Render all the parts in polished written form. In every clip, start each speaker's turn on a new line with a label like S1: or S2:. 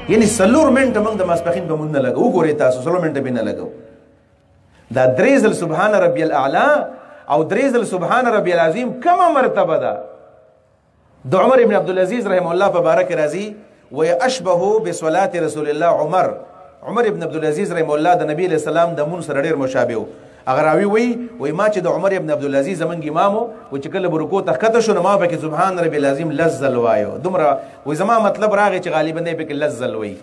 S1: یعنی څلور منټه موږ د ماسپښین په مونږ نه لګو. وګورئ تاسو څلور منټه به نه لګو. دا درې ځل سبحان ربي الاعلى او درې ځل سبحان ربي العظیم کومه مرتبه ده؟ د عمر ابن عبدالعزیز رحمه الله په باره کې راځي واشبه بصلاه رسول الله عمر ابن عبدالعزیز رحمه الله د نبی علیہ السلام د مون سره ډېر مشابه و. هغه راوي وایي ما چې د عمر ابن عبدالعزیز زمونږ امام و چې کله به رکوع ته ښکته شو نو ما پکې سبحان ربي العظیم لس ځل وایو. دومره وایي زما مطلب راغی چې غالبا دی پکې لس ځل وایي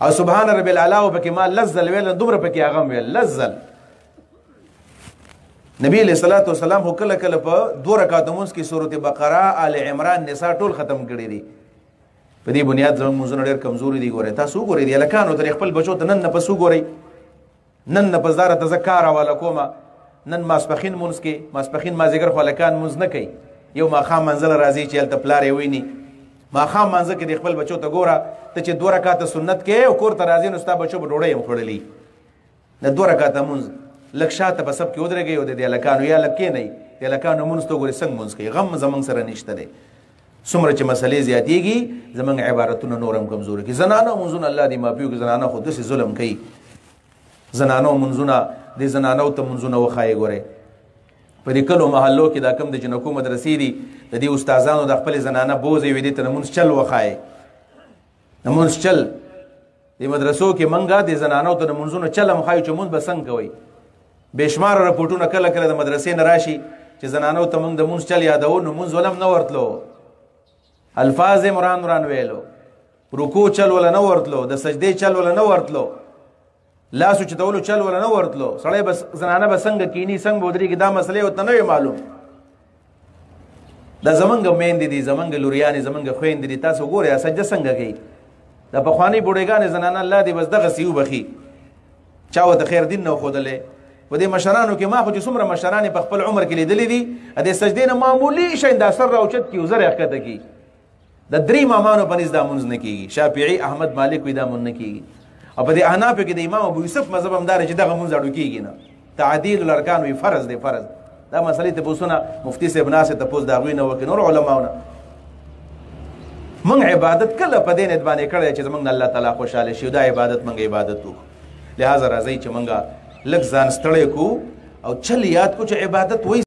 S1: او سبحان ربي الاعلى پکې ما لس ځل ویل دومره پکې هغه هم ویل لس ځل. نبی علیہ الصلوۃ والسلام هو کله کله په 2 رکعاتو مونږ کې سورۃ بقره آل عمران نساء ټول ختم کړي دي. په دې بنیاد زموږ مونږونه ډېر کمزوري دي. ګورئ تاسو وګورئ د هلکانو ترې خپل بچو ته نن نه پس وګورئ نن نه پس داره ته زه کار حواله کومه نن ماسپښین مونځ کې ماسپښین مازدیګر خو هلکان مونځ نه کوي. یو ماښام منزل راځي چې هلته پلار یې ویني ماښام منځه کې د خپل بچو ته ګوره ته چې 2 رکعاته سنت کې او کور ته راځي نو ستا بچو به ډوډۍ هم خوړلي نه 2 رکعاته مونځ لږ شاته په سب کې ودرېږئ او د دې هلکانو یا لږ کښېنئ د هلکانو مونځ ته وګورئ څنګه مونځ کوي. غم زموږ سره نشته دی. څومره چې مسلې زیاتېږي زموږ عبارتونه نور هم کمزوري کړي. زنانه مونځونه الله دې معافي وکړي. زنانه خو داسې ظلم کوي. زنانو مونځونه د زنانو ته مونځونه وښایئ. ګورئ په دې کلو محلو کې دا کوم د جنکو مدرسې دي د دې استادانو د خپلې زنانه بوزې وي دې ته لمونځ چل وښایئ. لمونځ چل د مدرسو کې منګه د زنانو ته لمونځونه چل هم ښایو چې مونځ به څنګه کوئ. بېشمار رپورټونه کله کله د مدرسې نه راشي چې زنانو ته موږ د مونځ چل یادو نو مونځ ولم نه ورتلو الفاظ یې مران ویلو رکوع چل ولا نه ورتلو د سجدې چل ولا نه ورتلو لاس اوچتولو چل ولا نه ورتلو. سړی به زنانه به څنګه کینی څنګه به ودرېږي دا مسلې ورته نه وي معلوم. دا زمونږ میندې دي زمونږ لوریانې زمونږ خویندې دي. تاسو ګورئ سجده څنګه کوي. دا پخوانۍ بوډېګانې زنانه الله دې بس دغسې وبخي چا ورته خیر دین نه وښودلی. په دې مشرانو کې ما خو چې څومره مشران په خپل عمر کې لیدلي دي د سجدې نه معمولي شی دا سر راوچت کړي او زر یې ښکته کړي. د 3 امامانو په نس دا مونځ نه کېږي. شافعي احمد مالک وایي دا مونځ نه کېږي. او په دې احنافو کې د امام ابو یوسف مذهب هم دا دی چې دغه مونځ اړو کېږي نه. تعدیل الارکان وایي فرض دی فرض. دا مسلې تپوسونه مفتي صاحب ناست تپوس د هغوی نه وکړي نور علماو نه. موږ عبادت کله په دې نیت باندې کړی چې زموږ نه الله تعالی خوشحاله شي دا عبادت موږ عبادت وکړو. لہذا راځئ چې موږ لږ ځان ستړی کړو او چل یاد کو چې عبادت وایي